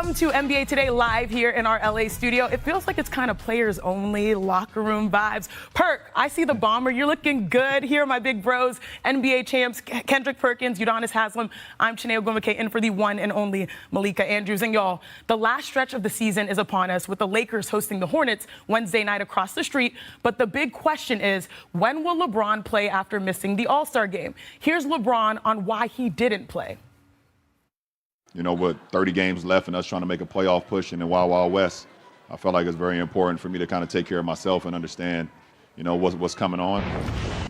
Welcome to NBA Today Live here in our LA studio. It feels like it's kind of players only, locker room vibes. Perk, I see the bomber. You're looking good. Here are my big bros, NBA champs, Kendrick Perkins, Udonis Haslem. I'm Chiney Ogwumike in for the one and only Malika Andrews. And y'all, the last stretch of the season is upon us with the Lakers hosting the Hornets Wednesday night across the street. But the big question is, when will LeBron play after missing the All-Star game? Here's LeBron on why he didn't play. You know, with 30 games left and us trying to make a playoff push in the Wild Wild West, I felt like it's very important for me to kind of take care of myself and understand, you know, what's coming on.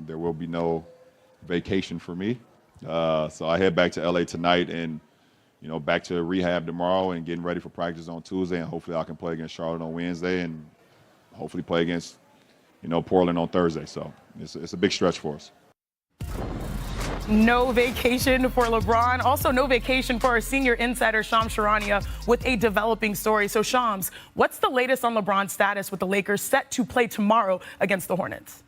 There will be no vacation for me. So I head back to LA tonight and, you know, back to rehab tomorrow and getting ready for practice on Tuesday. And hopefully I can play against Charlotte on Wednesday and hopefully play against, you know, Portland on Thursday. So it's a big stretch for us. No vacation for LeBron. Also, no vacation for our senior insider, Shams Charania, with a developing story. So, Shams, what's the latest on LeBron's status with the Lakers set to play tomorrow against the Hornets?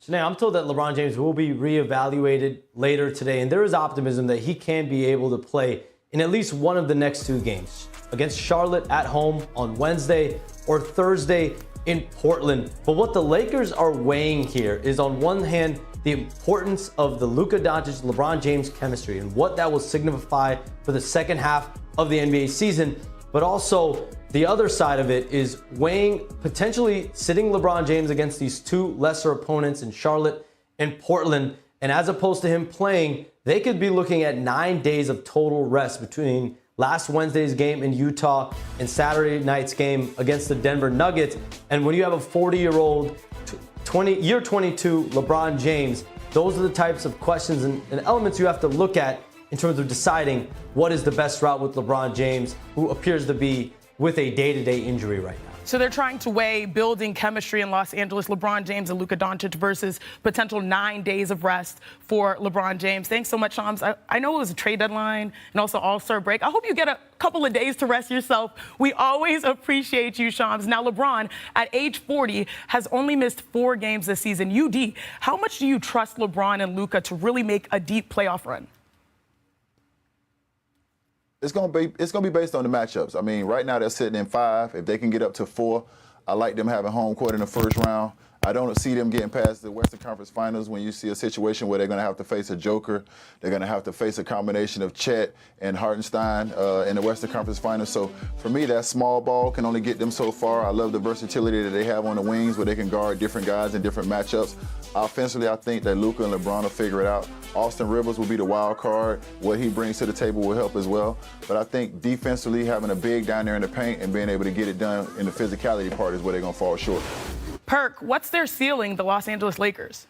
Now, I'm told that LeBron James will be reevaluated later today, and there is optimism that he can be able to play in at least one of the next two games, against Charlotte at home on Wednesday or Thursday in Portland. But what the Lakers are weighing here is, on one hand, the importance of the Luka Doncic-LeBron James chemistry and what that will signify for the second half of the NBA season. But also, the other side of it is weighing potentially sitting LeBron James against these two lesser opponents in Charlotte and Portland. And as opposed to him playing, they could be looking at 9 days of total rest between last Wednesday's game in Utah and Saturday night's game against the Denver Nuggets. And when you have a 40-year-old, year 22 LeBron James, those are the types of questions and elements you have to look at in terms of deciding what is the best route with LeBron James, who appears to be with a day-to-day injury right now. So they're trying to weigh building chemistry in Los Angeles, LeBron James and Luka Doncic versus potential 9 days of rest for LeBron James. Thanks so much, Shams. I know it was a trade deadline and also All-Star break. I hope you get a couple of days to rest yourself. We always appreciate you, Shams. Now, LeBron, at age 40, has only missed 4 games this season. UD, how much do you trust LeBron and Luka to really make a deep playoff run? It's gonna be based on the matchups. I mean, right now they're sitting in 5. If they can get up to 4, I like them having home court in the first round. I don't see them getting past the Western Conference Finals when you see a situation where they're going to have to face a Joker. They're going to have to face a combination of Chet and Hartenstein in the Western Conference Finals. So for me, that small ball can only get them so far. I love the versatility that they have on the wings where they can guard different guys in different matchups. Offensively, I think that Luka and LeBron will figure it out. Austin Rivers will be the wild card. What he brings to the table will help as well. But I think defensively, having a big down there in the paint and being able to get it done in the physicality part is where they're going to fall short. Perk, what's their ceiling, the Los Angeles Lakers?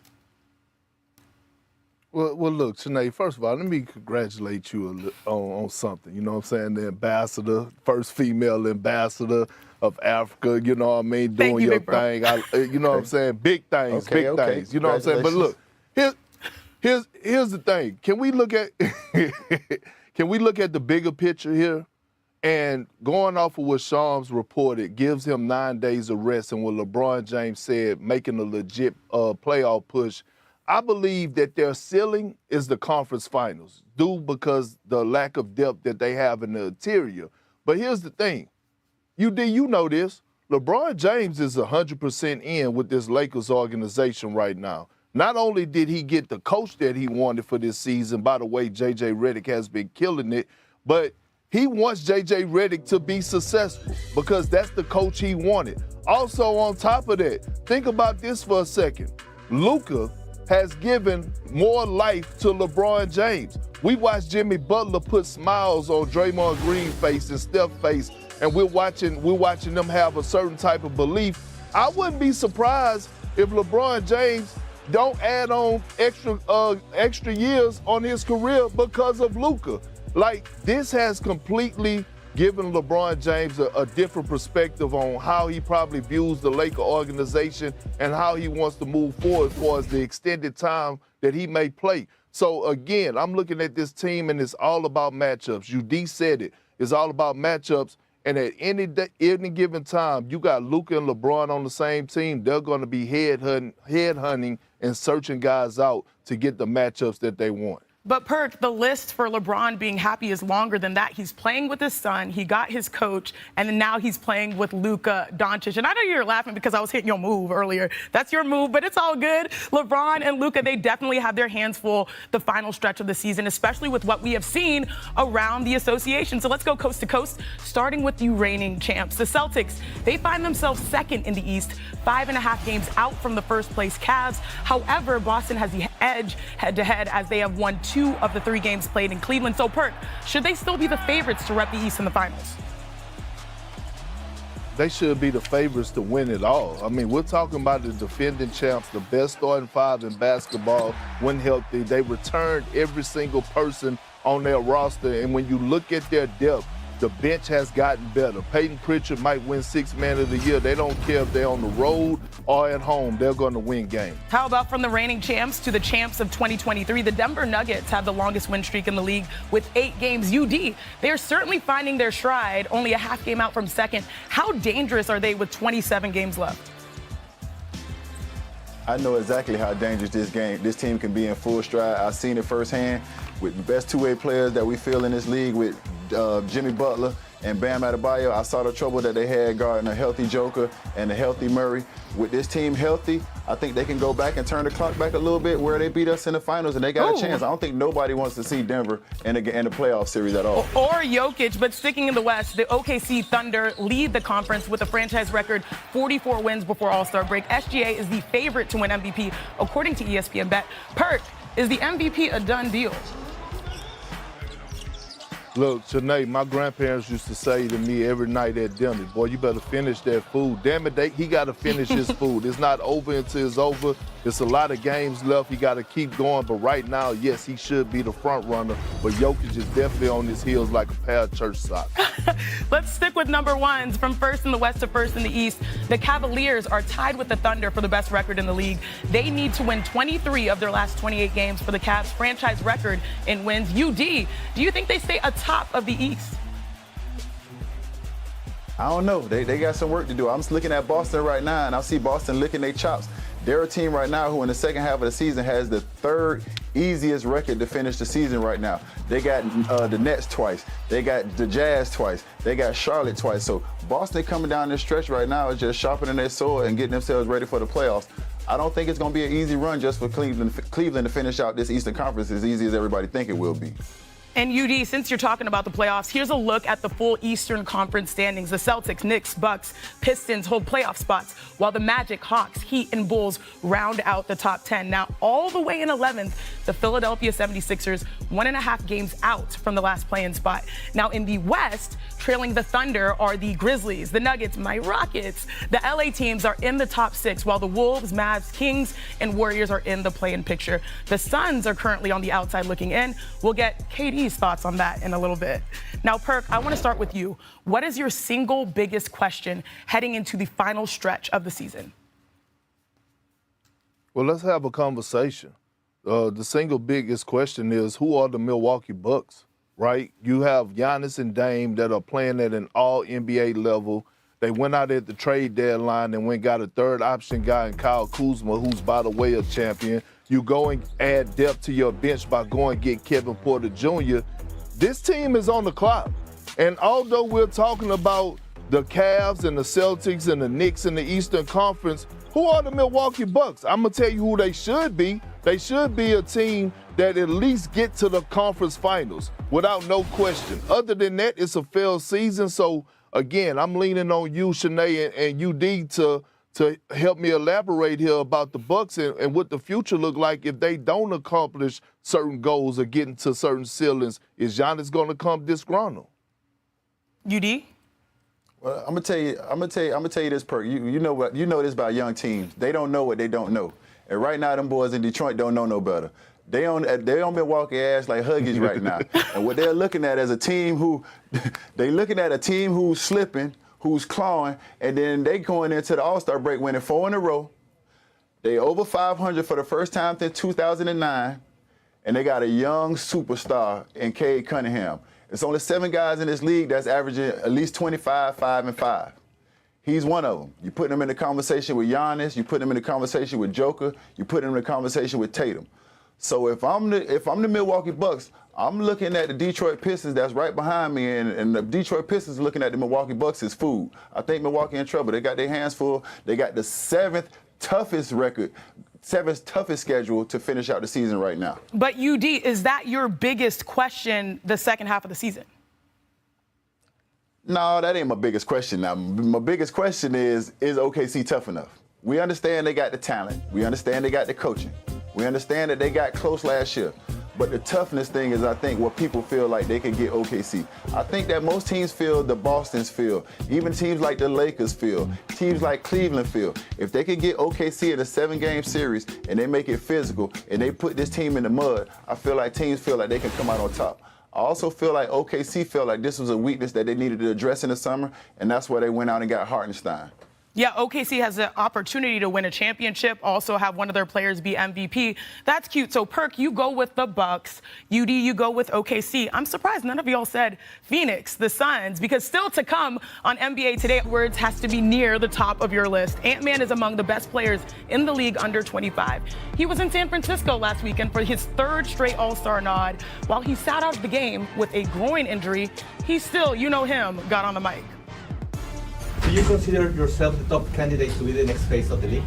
Well, look, Sinead, first of all, let me congratulate you on something. You know what I'm saying? The ambassador, first female ambassador of Africa, you know what I mean? Doing your thing. You know what I'm saying? Big things, big things. You know what I'm saying? But look, here's the thing. Can we look at the bigger picture here? And going off of what Shams reported, gives him 9 days of rest, and what LeBron James said, making a legit playoff push. I believe that their ceiling is the conference finals, due because the lack of depth that they have in the interior. But here's the thing. You know this. LeBron James is 100% in with this Lakers organization right now. Not only did he get the coach that he wanted for this season, by the way, J.J. Redick has been killing it, but he wants J.J. Redick to be successful because that's the coach he wanted. Also, on top of that, think about this for a second. Luka has given more life to LeBron James. We watched Jimmy Butler put smiles on Draymond Green's face and Steph's face, and we're watching them have a certain type of belief. I wouldn't be surprised if LeBron James don't add on extra years on his career because of Luka. Like, this has completely given LeBron James a different perspective on how he probably views the Laker organization and how he wants to move forward as far as the extended time that he may play. So, again, I'm looking at this team, and it's all about matchups. UD said it. It's all about matchups. And at any given time, you got Luka and LeBron on the same team, they're going to be head hunting and searching guys out to get the matchups that they want. But Perk, the list for LeBron being happy is longer than that. He's playing with his son, he got his coach, and then now he's playing with Luka Doncic. And I know you're laughing because I was hitting your move earlier. That's your move, but it's all good. LeBron and Luka, they definitely have their hands full the final stretch of the season, especially with what we have seen around the association. So let's go coast to coast, starting with the reigning champs. The Celtics, they find themselves second in the East, 5.5 games out from the first place Cavs. However, Boston has the edge head-to-head as they have won 2 of the 3 games played in Cleveland. So, Perk, should they still be the favorites to rep the East in the finals? They should be the favorites to win it all. I mean, we're talking about the defending champs, the best starting 5 in basketball when healthy. They returned every single person on their roster, and when you look at their depth, the bench has gotten better. Peyton Pritchard might win 6th Man of the Year. They don't care if they're on the road or at home. They're going to win games. How about from the reigning champs to the champs of 2023? The Denver Nuggets have the longest win streak in the league with 8 games. UD, they're certainly finding their stride, only a half game out from second. How dangerous are they with 27 games left? I know exactly how dangerous this team can be in full stride. I've seen it firsthand with the best two-way players that we feel in this league with Jimmy Butler and Bam Adebayo. I saw the trouble that they had guarding a healthy Joker and a healthy Murray. With this team healthy, I think they can go back and turn the clock back a little bit where they beat us in the finals, and they got a chance. I don't think nobody wants to see Denver in the playoff series at all. Or Jokic, but sticking in the West, the OKC Thunder lead the conference with a franchise record 44 wins before All-Star break. SGA is the favorite to win MVP, according to ESPN Bet. Perk, is the MVP a done deal? Look, Shanae, my grandparents used to say to me every night at dinner, boy, you better finish that food. Damn it, he got to finish his food. It's not over until it's over. There's a lot of games left. He got to keep going. But right now, yes, he should be the front runner. But Jokic is definitely on his heels like a pair of church socks. Let's stick with number ones. From first in the West to first in the East, the Cavaliers are tied with the Thunder for the best record in the league. They need to win 23 of their last 28 games for the Cavs' franchise record in wins. UD, do you think they stay atop of the East? I don't know. They got some work to do. I'm just looking at Boston right now, and I see Boston licking their chops. They're a team right now who in the second half of the season has the 3rd easiest record to finish the season right now. They got the Nets twice. They got the Jazz twice. They got Charlotte twice. So Boston coming down this stretch right now is just sharpening their sword and getting themselves ready for the playoffs. I don't think it's going to be an easy run just for Cleveland to finish out this Eastern Conference as easy as everybody think it will be. And UD, since you're talking about the playoffs, here's a look at the full Eastern Conference standings. The Celtics, Knicks, Bucks, Pistons hold playoff spots, while the Magic, Hawks, Heat, and Bulls round out the top 10. Now, all the way in 11th, the Philadelphia 76ers, 1.5 games out from the last play-in spot. Now, in the West, trailing the Thunder are the Grizzlies, the Nuggets, my Rockets. The LA teams are in the top 6, while the Wolves, Mavs, Kings, and Warriors are in the play-in picture. The Suns are currently on the outside looking in. We'll get KD's thoughts on that in a little bit. Now, Perk, I want to start with you. What is your single biggest question heading into the final stretch of the season? Well, let's have a conversation. The single biggest question is, who are the Milwaukee Bucks, right? You have Giannis and Dame that are playing at an all-NBA level. They went out at the trade deadline and went got a third option guy in Kyle Kuzma, who's, by the way, a champion. You go and add depth to your bench by going and get Kevin Porter Jr. This team is on the clock. And although we're talking about the Cavs and the Celtics and the Knicks in the Eastern Conference, who are the Milwaukee Bucks? I'm going to tell you who they should be. They should be a team that at least get to the conference finals without no question. Other than that, it's a failed season. So, again, I'm leaning on you, Shanae, and UD to help me elaborate here about the Bucks and what the future look like if they don't accomplish certain goals or get into certain ceilings. Is Giannis going to come disgruntled? UD? Well, I'm gonna tell you this, Perk. You know this about young teams. They don't know what they don't know. And right now, them boys in Detroit don't know no better. They on Milwaukee ass like Huggies right now. And what they're looking at as a team who's slipping, who's clawing, and then they going into the All-Star break winning 4 in a row. They over 500 for the first time since 2009, and they got a young superstar in Cade Cunningham. It's only 7 guys in this league that's averaging at least 25, 5, and 5. He's one of them. You put him in the conversation with Giannis, you put him in the conversation with Joker, you put him in the conversation with Tatum. So if I'm the Milwaukee Bucks, I'm looking at the Detroit Pistons that's right behind me, and the Detroit Pistons looking at the Milwaukee Bucks as food. I think Milwaukee in trouble. They got their hands full. They got the seventh toughest schedule to finish out the season right now. But UD, is that your biggest question the second half of the season? No, that ain't my biggest question. Now, my biggest question is OKC tough enough? We understand they got the talent. We understand they got the coaching. We understand that they got close last year. But the toughness thing is, I think, what people feel like they can get OKC. I think that most teams feel, the Bostons feel, even teams like the Lakers feel, teams like Cleveland feel. If they can get OKC in a 7-game series and they make it physical and they put this team in the mud, I feel like teams feel like they can come out on top. I also feel like OKC felt like this was a weakness that they needed to address in the summer, and that's why they went out and got Hartenstein. Yeah, OKC has the opportunity to win a championship, also have one of their players be MVP. That's cute. So, Perk, you go with the Bucks. UD, you go with OKC. I'm surprised none of y'all said Phoenix, the Suns, because still to come on NBA Today, Edwards has to be near the top of your list. Ant-Man is among the best players in the league under 25. He was in San Francisco last weekend for his 3rd straight All-Star nod. While he sat out the game with a groin injury, he still, you know him, got on the mic. Do you consider yourself the top candidate to be the next face of the league?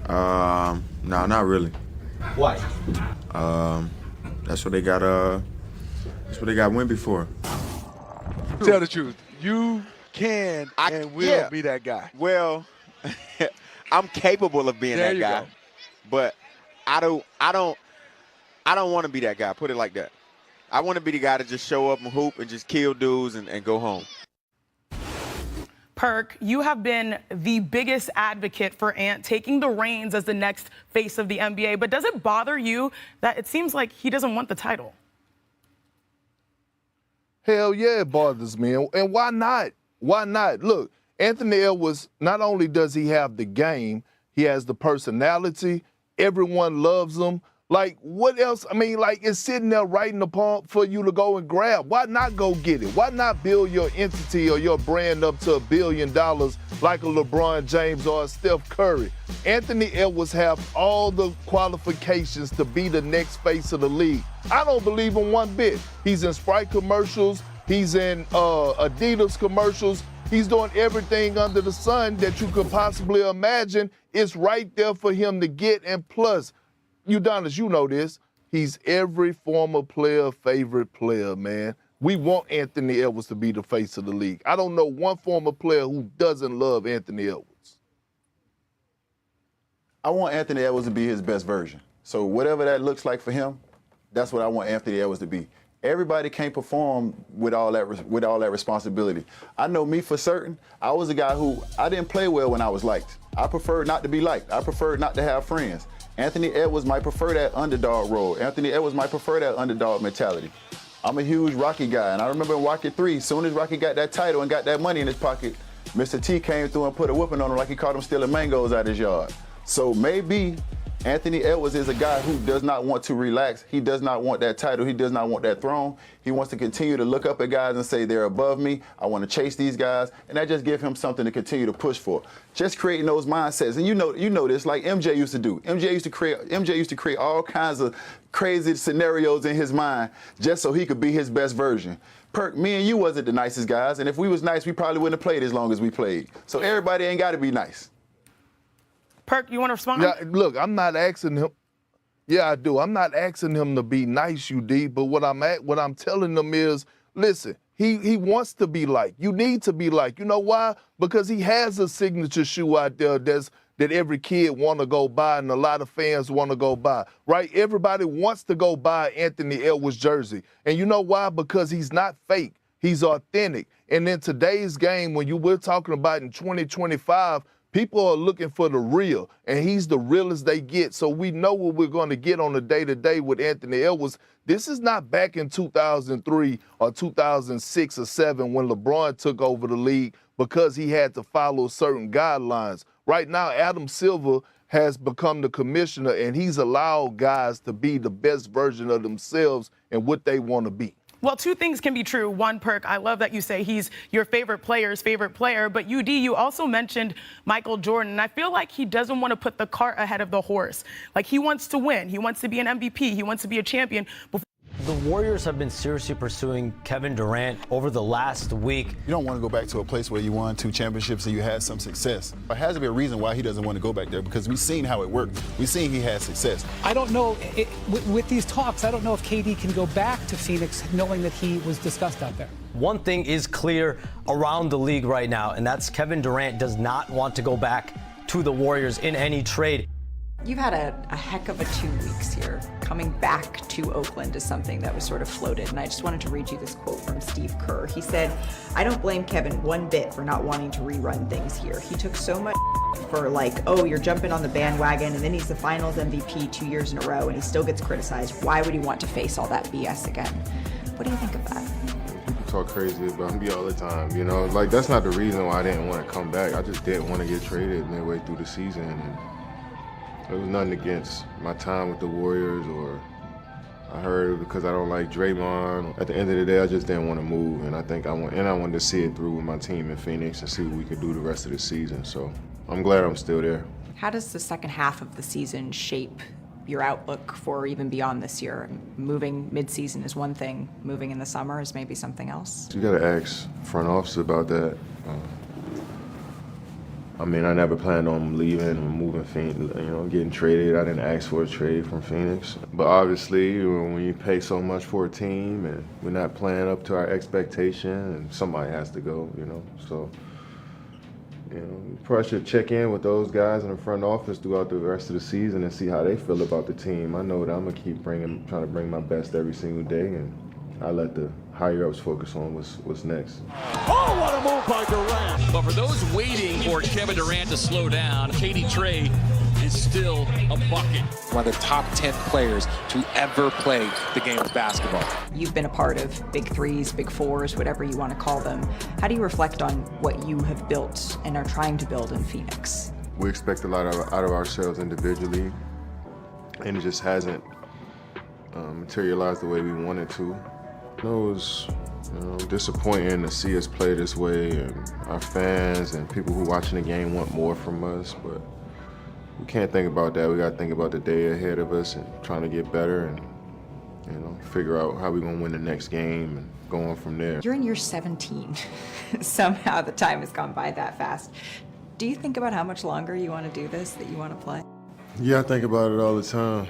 No, not really. Why? That's what they got. That's what they got Wemby for. Tell the truth. You can and will be that guy. Well, I'm capable of being that guy, but I don't want to be that guy. Put it like that. I want to be the guy to just show up and hoop and just kill dudes and go home. Perk, you have been the biggest advocate for Ant taking the reins as the next face of the NBA, but does it bother you that it seems like he doesn't want the title? Hell yeah, it bothers me. And why not? Why not? Look, Anthony Edwards, not only does he have the game, he has the personality. Everyone loves him. Like, what else? I mean, like, it's sitting there right in the palm for you to go and grab. Why not go get it? Why not build your entity or your brand up to $1 billion like a LeBron James or a Steph Curry? Anthony Edwards have all the qualifications to be the next face of the league. I don't believe him one bit. He's in Sprite commercials. He's in Adidas commercials. He's doing everything under the sun that you could possibly imagine. It's right there for him to get. And plus, Udonis, you know this. He's every former player favorite player, man. We want Anthony Edwards to be the face of the league. I don't know one former player who doesn't love Anthony Edwards. I want Anthony Edwards to be his best version. So whatever that looks like for him, that's what I want Anthony Edwards to be. Everybody can't perform with all that responsibility. I know me for certain. I was a guy who I didn't play well when I was liked. I preferred not to be liked. I preferred not to have friends. Anthony Edwards might prefer that underdog role. Anthony Edwards might prefer that underdog mentality. I'm a huge Rocky guy, and I remember in Rocky 3, as soon as Rocky got that title and got that money in his pocket, Mr. T came through and put a whooping on him like he caught him stealing mangoes out his yard. So maybe Anthony Edwards is a guy who does not want to relax. He does not want that title. He does not want that throne. He wants to continue to look up at guys and say, they're above me. I want to chase these guys. And that just gives him something to continue to push for. Just creating those mindsets. And you know this, like MJ used to do. MJ used to create all kinds of crazy scenarios in his mind just so he could be his best version. Perk, me and you wasn't the nicest guys. And if we was nice, we probably wouldn't have played as long as we played. So everybody ain't got to be nice. Perk, you want to respond? Yeah, look, I'm not asking him. Yeah, I do. I'm not asking him to be nice, UD, but what I'm telling him is, listen, he wants to be liked. You need to be liked. You know why? Because he has a signature shoe out there that every kid want to go buy and a lot of fans want to go buy, right? Everybody wants to go buy Anthony Edwards jersey. And you know why? Because he's not fake. He's authentic. And in today's game, when we're talking about in 2025, people are looking for the real, and he's the realest they get. So we know what we're going to get on a day-to-day with Anthony Edwards. This is not back in 2003 or 2006 or 7 when LeBron took over the league because he had to follow certain guidelines. Right now, Adam Silver has become the commissioner, and he's allowed guys to be the best version of themselves and what they want to be. Well, two things can be true. One, Perk, I love that you say he's your favorite player's favorite player. But UD, you also mentioned Michael Jordan. And I feel like he doesn't want to put the cart ahead of the horse. Like, he wants to win. He wants to be an MVP. He wants to be a champion. The Warriors have been seriously pursuing Kevin Durant over the last week. You don't want to go back to a place where you won 2 championships and you had some success. There has to be a reason why he doesn't want to go back there, because we've seen how it worked. We've seen he had success. I don't know, with these talks, I don't know if KD can go back to Phoenix knowing that he was discussed out there. One thing is clear around the league right now, and that's Kevin Durant does not want to go back to the Warriors in any trade. You've had a heck of a 2 weeks here. Coming back to Oakland is something that was sort of floated, and I just wanted to read you this quote from Steve Kerr. He said, "I don't blame Kevin one bit for not wanting to rerun things here. He took so much for like, oh, you're jumping on the bandwagon, and then he's the finals MVP 2 years in a row, and he still gets criticized. Why would he want to face all that BS again?" What do you think of that? People talk crazy about me all the time, you know? Like, that's not the reason why I didn't want to come back. I just didn't want to get traded midway through the season. And there was nothing against my time with the Warriors, or I heard because I don't like Draymond. At the end of the day, I just didn't want to move, and I wanted to see it through with my team in Phoenix and see what we could do the rest of the season. So I'm glad I'm still there. How does the second half of the season shape your outlook for even beyond this year? Moving mid-season is one thing. Moving in the summer is maybe something else. You got to ask front office about that. I mean, I never planned on leaving or moving, getting traded. I didn't ask for a trade from Phoenix. But obviously, when you pay so much for a team and we're not playing up to our expectation, and somebody has to go, So, you probably should check in with those guys in the front office throughout the rest of the season and see how they feel about the team. I know that I'm going to keep trying to bring my best every single day, and I let the higher-ups focus on what's next. Oh, what a move by Durant! But for those waiting for Kevin Durant to slow down, KD Trey is still a bucket. One of the top 10 players to ever play the game of basketball. You've been a part of big threes, big fours, whatever you want to call them. How do you reflect on what you have built and are trying to build in Phoenix? We expect a lot out of ourselves individually, and it just hasn't materialized the way we wanted to. It was disappointing to see us play this way, and our fans and people who are watching the game want more from us, but we can't think about that. We got to think about the day ahead of us and trying to get better and figure out how we're going to win the next game and go on from there. You're in year 17. Somehow the time has gone by that fast. Do you think about how much longer you want to do this, that you want to play? Yeah, I think about it all the time.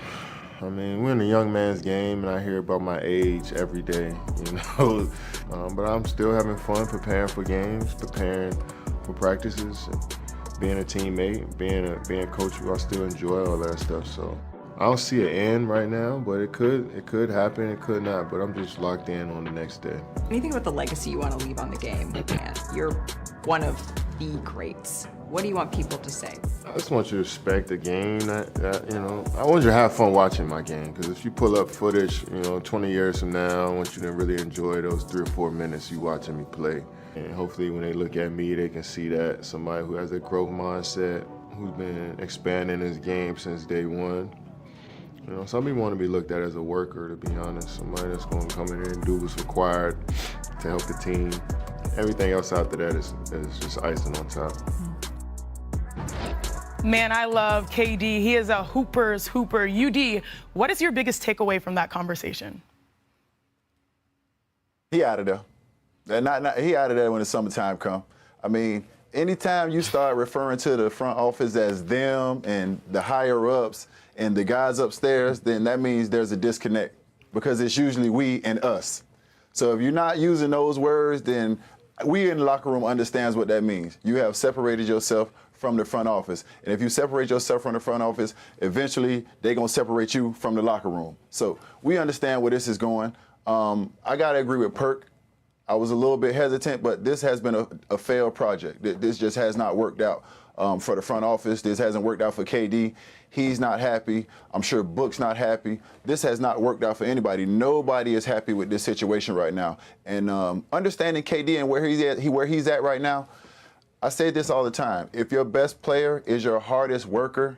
I mean, we're in a young man's game, and I hear about my age every day, but I'm still having fun preparing for games, preparing for practices, and being a teammate, being a coach. I still enjoy all that stuff. So I don't see an end right now, but it could happen, it could not. But I'm just locked in on the next day. When you think about the legacy you want to leave on the game, and you're one of the greats. What do you want people to say? I just want you to respect the game. I want you to have fun watching my game, because if you pull up footage, 20 years from now, I want you to really enjoy those 3 or 4 minutes you watching me play. And hopefully when they look at me, they can see that somebody who has a growth mindset, who's been expanding his game since day one. Some people want to be looked at as a worker, to be honest. Somebody that's going to come in here and do what's required to help the team. Everything else after that is just icing on top. Man, I love KD. He is a hooper's hooper. UD, what is your biggest takeaway from that conversation? He out of there. He out of there when the summertime come. I mean, anytime you start referring to the front office as them and the higher ups and the guys upstairs, then that means there's a disconnect, because it's usually we and us. So if you're not using those words, then we in the locker room understands what that means. You have separated yourself from the front office. And if you separate yourself from the front office, eventually they're going to separate you from the locker room. So we understand where this is going. I got to agree with Perk. I was a little bit hesitant, but this has been a failed project. This just has not worked out for the front office. This hasn't worked out for KD. He's not happy. I'm sure Book's not happy. This has not worked out for anybody. Nobody is happy with this situation right now. And understanding KD and where he's at right now, I say this all the time. If your best player is your hardest worker,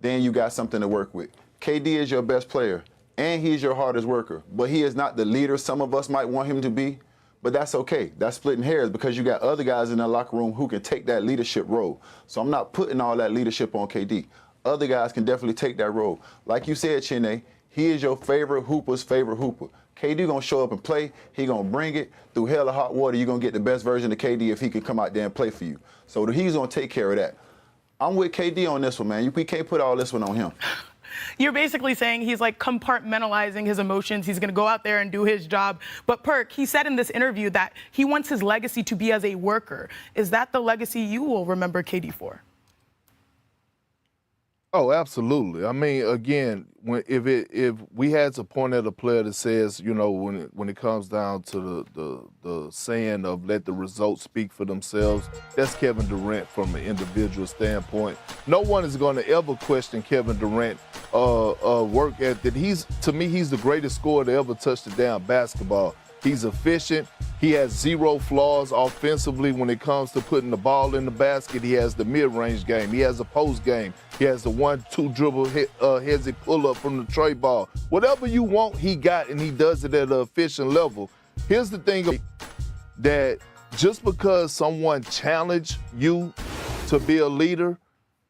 then you got something to work with. KD is your best player. and he's your hardest worker. But he is not the leader some of us might want him to be. But that's okay. That's splitting hairs because you got other guys in that locker room who can take that leadership role. So I'm not putting all that leadership on KD. Other guys can definitely take that role. Like you said, Chiney, he is your favorite hooper's favorite hooper. KD gonna show up and play. He gonna bring it through hell or hot water. You're gonna get the best version of KD if he can come out there and play for you. So he's gonna take care of that. I'm with KD on this one, man. We can't put all this one on him. You're basically saying he's like compartmentalizing his emotions. He's going to go out there and do his job. But Perk, he said in this interview that he wants his legacy to be as a worker. Is that the legacy you will remember KD for? Oh, absolutely. I mean, again, if we had to point at a player that says, you know, when it comes down to the saying of let the results speak for themselves, that's Kevin Durant from an individual standpoint. No one is going to ever question Kevin Durant work ethic. To me, he's the greatest scorer to ever touch the damn basketball. He's efficient. He has zero flaws offensively when it comes to putting the ball in the basket. He has the mid-range game. He has a post game. He has the 1-2 dribble hezzy pull-up from the tray ball. Whatever you want, he got, and he does it at an efficient level. Here's the thing, that just because someone challenged you to be a leader,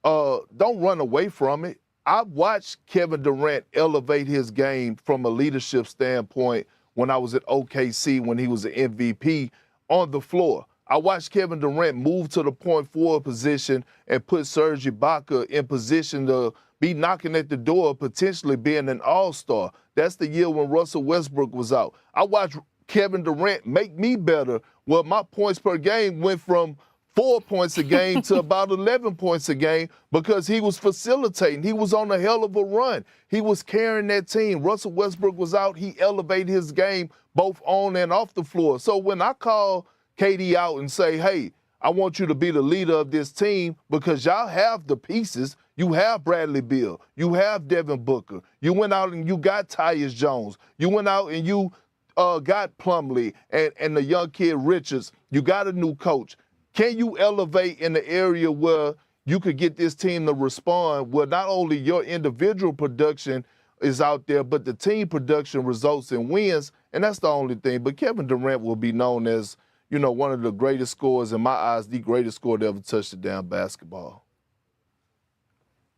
don't run away from it. I've watched Kevin Durant elevate his game from a leadership standpoint when I was at OKC, when he was an MVP on the floor. I watched Kevin Durant move to the point forward position and put Serge Ibaka in position to be knocking at the door of potentially being an all-star. That's the year when Russell Westbrook was out. I watched Kevin Durant make me better. Well, my points per game went from 4 points a game to about 11 points a game because he was facilitating. He was on a hell of a run. He was carrying that team. Russell Westbrook was out. He elevated his game both on and off the floor. So when I call KD out and say, hey, I want you to be the leader of this team because y'all have the pieces. You have Bradley Beal. You have Devin Booker. You went out and you got Tyus Jones. You went out and you got Plumlee and the young kid Richards. You got a new coach. Can you elevate in the area where you could get this team to respond where not only your individual production is out there, but the team production results in wins? And that's the only thing. But Kevin Durant will be known as, you know, one of the greatest scorers, in my eyes, the greatest scorer to ever touch the damn basketball.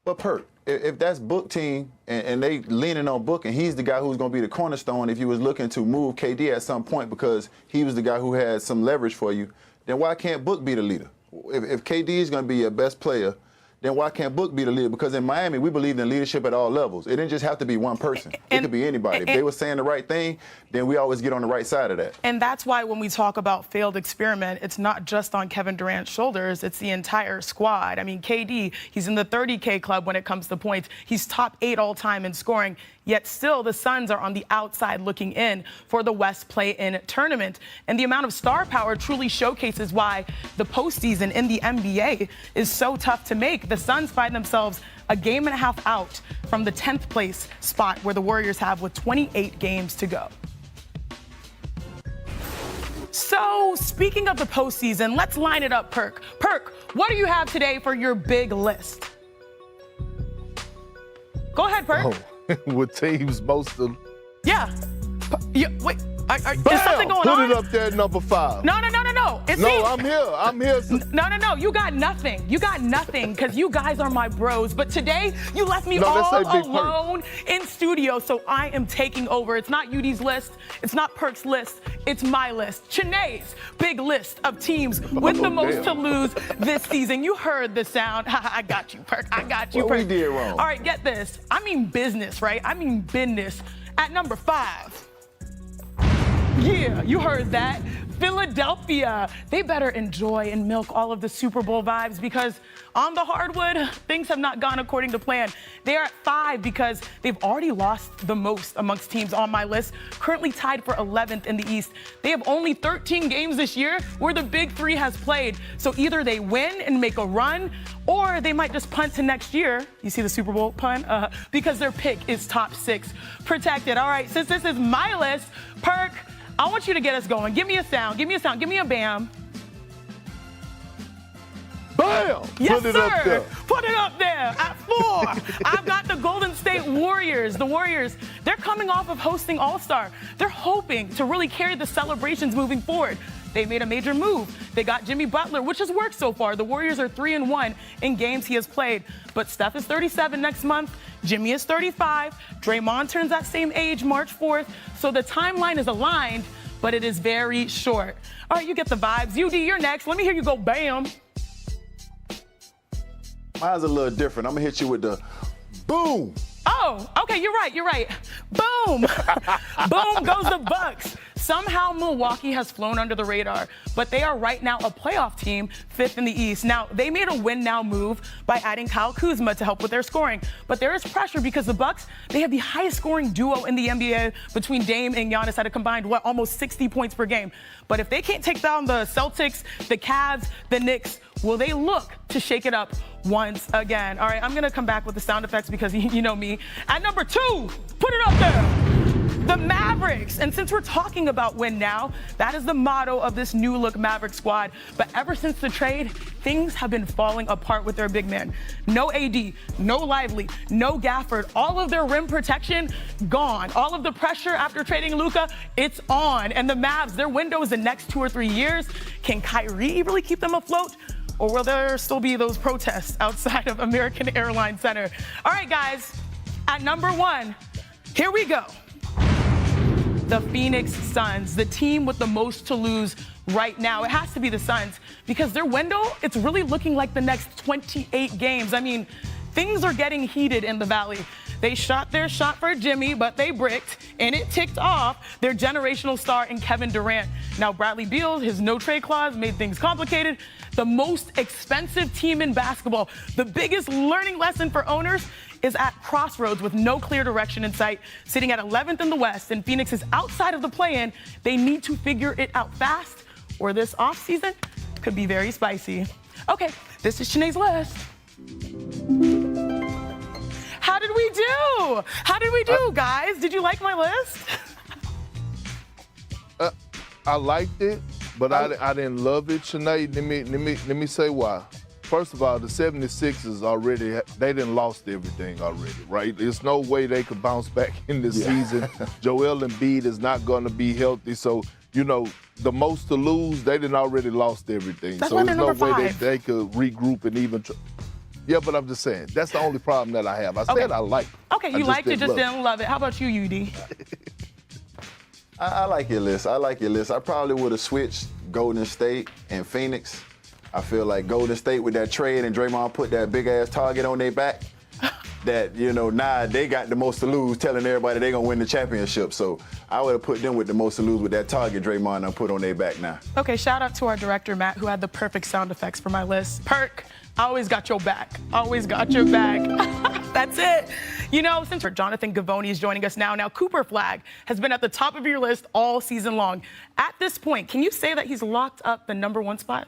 But Perk, if that's Book team and they leaning on Book and he's the guy who's going to be the cornerstone if you was looking to move KD at some point because he was the guy who had some leverage for you, then why can't Book be the leader? If KD is going to be your best player, then why can't Book be the leader? Because in Miami, we believe in leadership at all levels. It didn't just have to be one person. It could be anybody. If they were saying the right thing, then we always get on the right side of that. And that's why when we talk about failed experiment, it's not just on Kevin Durant's shoulders, it's the entire squad. I mean, KD, he's in the 30K club when it comes to points. He's top 8 all time in scoring. Yet still, the Suns are on the outside looking in for the West play-in tournament. And the amount of star power truly showcases why the postseason in the NBA is so tough to make. The Suns find themselves a game and a half out from the 10th place spot where the Warriors have with 28 games to go. So, speaking of the postseason, let's line it up, Perk. Perk, what do you have today for your big list? Go ahead, Perk. Oh. With teams most of... Yeah. Wait, is Bam! something going on? Put it up there at number 5. No. I'm here. No. You got nothing. Because you guys are my bros. But today, you left me all alone in studio, so I am taking over. It's not UD's list. It's not Perk's list. It's my list. Chiney's big list of teams with the most to lose this season. You heard the sound. I got you, Perk. I got you, Perk. What we did wrong? All right, get this. I mean business, right? I mean business. At number 5. Yeah, you heard that. Philadelphia. They better enjoy and milk all of the Super Bowl vibes because on the hardwood, things have not gone according to plan. They are at 5 because they've already lost the most amongst teams on my list, currently tied for 11th in the East. They have only 13 games this year where the Big Three has played. So either they win and make a run, or they might just punt to next year. You see the Super Bowl pun? Because their pick is top 6 protected. All right, since this is my list, Perk, I want you to get us going. Give me a sound. Give me a bam. Bam! Yes, Put it sir. up there. Put it up there at 4. I've got the Golden State Warriors. The Warriors, they're coming off of hosting All-Star. They're hoping to really carry the celebrations moving forward. They made a major move. They got Jimmy Butler, which has worked so far. The Warriors are 3-1 in games he has played. But Steph is 37 next month. Jimmy is 35. Draymond turns that same age March 4th. So the timeline is aligned, but it is very short. All right, you get the vibes. UD, you're next. Let me hear you go bam. Mine's a little different. I'm going to hit you with the boom. Oh, okay, you're right. Boom. Boom goes the Bucks. Somehow Milwaukee has flown under the radar, but they are right now a playoff team, 5th in the East. Now, they made a win-now move by adding Kyle Kuzma to help with their scoring, but there is pressure because the Bucks, they have the highest scoring duo in the NBA between Dame and Giannis at a combined, almost 60 points per game. But if they can't take down the Celtics, the Cavs, the Knicks, will they look to shake it up once again? All right, I'm going to come back with the sound effects because you know me. At number 2, put it up there. The Mavericks. And since we're talking about win now, that is the motto of this new look Maverick squad. But ever since the trade, things have been falling apart with their big men. No AD, no Lively, no Gafford. All of their rim protection gone. All of the pressure after trading Luka, it's on. And the Mavs, their window is the next 2 or 3 years. Can Kyrie really keep them afloat? Or will there still be those protests outside of American Airlines Center? All right, guys, at number 1, here we go. The Phoenix Suns, the team with the most to lose right now. It has to be the Suns because their window, it's really looking like the next 28 games. I mean, things are getting heated in the Valley. They shot their shot for Jimmy, but they bricked, and it ticked off their generational star in Kevin Durant. Now, Bradley Beal, his no-trade clause made things complicated. The most expensive team in basketball, the biggest learning lesson for owners is at crossroads with no clear direction in sight, sitting at 11th in the West, and Phoenix is outside of the play-in. They need to figure it out fast, or this offseason could be very spicy. Okay, this is Shanae's list. How did we do? Guys? Did you like my list? I liked it, but I didn't love it, Shanae. Let me say why. First of all, the 76ers already, they done lost everything already, right? There's no way they could bounce back in this season. Joel Embiid is not going to be healthy. So, you know, the most to lose, they done already lost everything. That's so there's no way they could regroup and even yeah, but I'm just saying, that's the only problem that I have. I said I liked it. Okay, you liked it, just didn't love it. How about you, UD? I like your list. I probably would have switched Golden State and Phoenix. I feel like Golden State with that trade and Draymond put that big-ass target on their back, that, you know, now they got the most to lose, telling everybody they're going to win the championship. So I would have put them with the most to lose with that target Draymond done put on their back now. Okay, shout out to our director, Matt, who had the perfect sound effects for my list. Perk, I always got your back. That's it. You know, since Jonathan Givony is joining us now Cooper Flag has been at the top of your list all season long. At this point, can you say that he's locked up the number 1 spot?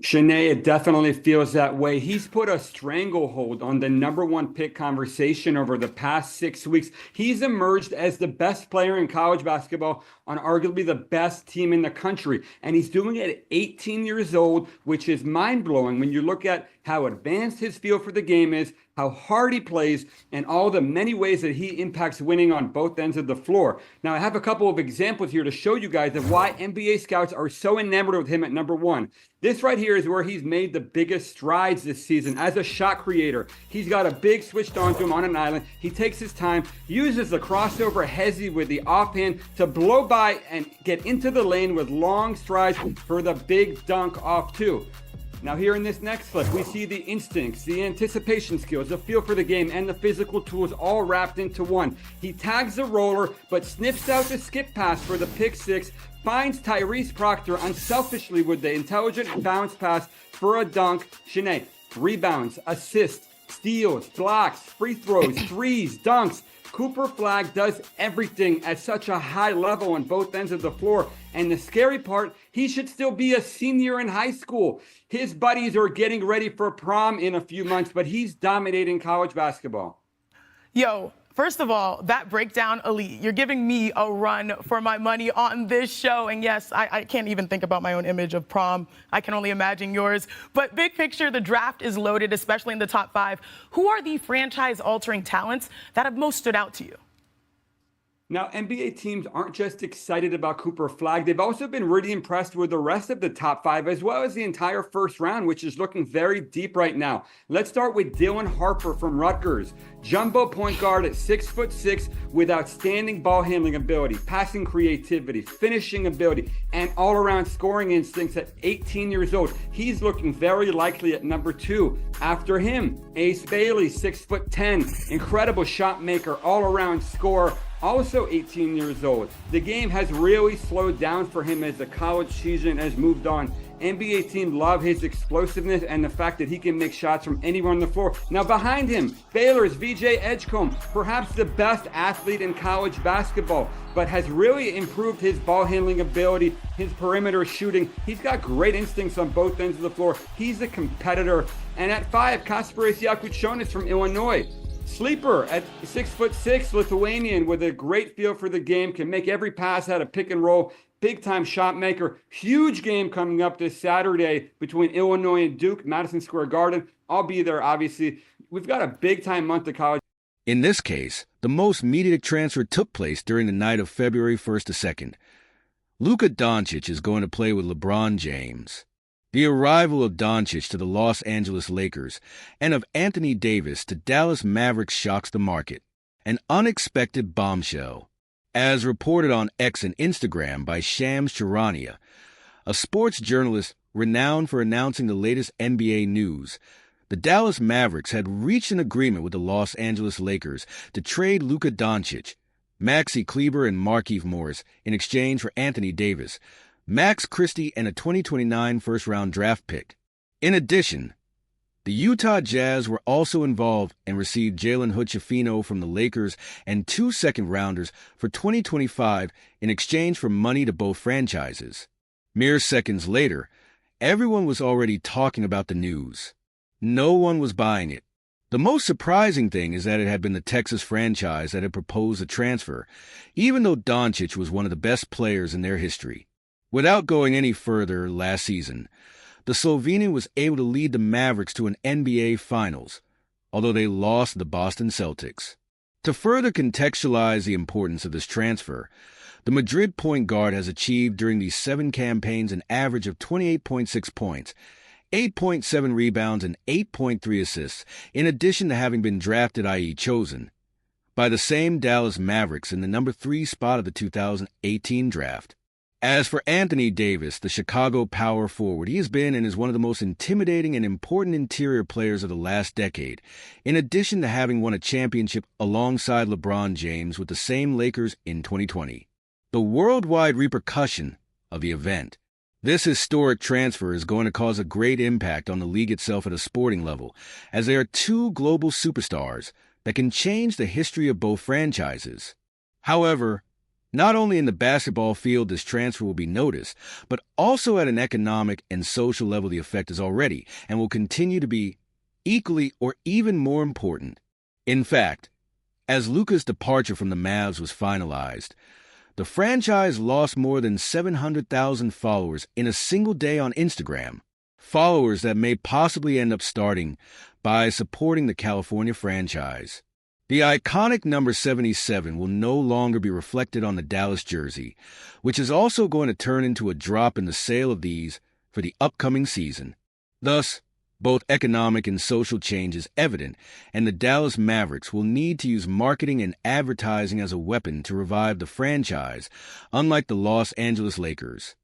Shanae, it definitely feels that way. He's put a stranglehold on the number 1 pick conversation over the past 6 weeks. He's emerged as the best player in college basketball on arguably the best team in the country. And he's doing it at 18 years old, which is mind-blowing when you look at how advanced his feel for the game is, how hard he plays, and all the many ways that he impacts winning on both ends of the floor. Now, I have a couple of examples here to show you guys of why NBA scouts are so enamored with him at number 1. This right here is where he's made the biggest strides this season as a shot creator. He's got a big switched on to him on an island. He takes his time, uses the crossover hezzy with the offhand to blow by and get into the lane with long strides for the big dunk off too. Now here in this next clip, we see the instincts, the anticipation skills, the feel for the game, and the physical tools all wrapped into one. He tags the roller, but sniffs out the skip pass for the pick 6, finds Tyrese Proctor unselfishly with the intelligent bounce pass for a dunk. Shanae, rebounds, assists, steals, blocks, free throws, threes, dunks. Cooper Flag does everything at such a high level on both ends of the floor. And the scary part, he should still be a senior in high school. His buddies are getting ready for prom in a few months, but he's dominating college basketball. Yo, First of all, that breakdown, elite. You're giving me a run for my money on this show. And yes, I can't even think about my own image of prom. I can only imagine yours. But big picture, the draft is loaded, especially in the top 5. Who are the franchise-altering talents that have most stood out to you? Now, NBA teams aren't just excited about Cooper Flagg. They've also been really impressed with the rest of the top 5, as well as the entire first round, which is looking very deep right now. Let's start with Dylan Harper from Rutgers. Jumbo point guard at 6'6", with outstanding ball handling ability, passing creativity, finishing ability, and all-around scoring instincts at 18 years old. He's looking very likely at number 2. After him, Ace Bailey, 6'10", incredible shot maker, all-around scorer, also 18 years old. The game has really slowed down for him as the college season has moved on. NBA teams love his explosiveness and the fact that he can make shots from anywhere on the floor. Now behind him, Baylor's VJ Edgecombe, perhaps the best athlete in college basketball, but has really improved his ball handling ability, his perimeter shooting. He's got great instincts on both ends of the floor. He's a competitor. And at 5, Kasparas Jakučionis from Illinois. Sleeper at 6'6", Lithuanian with a great feel for the game, can make every pass out of pick and roll, big-time shot maker. Huge game coming up this Saturday between Illinois and Duke, Madison Square Garden. I'll be there, obviously. We've got a big-time month of college. In this case, the most immediate transfer took place during the night of February 1st to 2nd. Luka Doncic is going to play with LeBron James. The arrival of Doncic to the Los Angeles Lakers and of Anthony Davis to Dallas Mavericks shocks the market. An unexpected bombshell. As reported on X and Instagram by Shams Charania, a sports journalist renowned for announcing the latest NBA news, the Dallas Mavericks had reached an agreement with the Los Angeles Lakers to trade Luka Doncic, Maxi Kleber, and Markieff Morris in exchange for Anthony Davis, Max Christie, and a 2029 first-round draft pick. In addition, the Utah Jazz were also involved and received Jalen Hood-Schifino from the Lakers and 2 second-rounders for 2025 in exchange for money to both franchises. Mere seconds later, everyone was already talking about the news. No one was buying it. The most surprising thing is that it had been the Texas franchise that had proposed the transfer, even though Doncic was one of the best players in their history. Without going any further last season, the Slovenian was able to lead the Mavericks to an NBA Finals, although they lost the Boston Celtics. To further contextualize the importance of this transfer, the Madrid point guard has achieved during these 7 campaigns an average of 28.6 points, 8.7 rebounds, and 8.3 assists, in addition to having been drafted, i.e. chosen, by the same Dallas Mavericks in the number 3 spot of the 2018 draft. As for Anthony Davis, the Chicago power forward, he has been and is one of the most intimidating and important interior players of the last decade, in addition to having won a championship alongside LeBron James with the same Lakers in 2020. The worldwide repercussion of the event. This historic transfer is going to cause a great impact on the league itself at a sporting level, as there are 2 global superstars that can change the history of both franchises. However, not only in the basketball field this transfer will be noticed, but also at an economic and social level the effect is already and will continue to be equally or even more important. In fact, as Luka's departure from the Mavs was finalized, the franchise lost more than 700,000 followers in a single day on Instagram, followers that may possibly end up starting by supporting the California franchise. The iconic number 77 will no longer be reflected on the Dallas jersey, which is also going to turn into a drop in the sale of these for the upcoming season. Thus, both economic and social change is evident, and the Dallas Mavericks will need to use marketing and advertising as a weapon to revive the franchise, unlike the Los Angeles Lakers.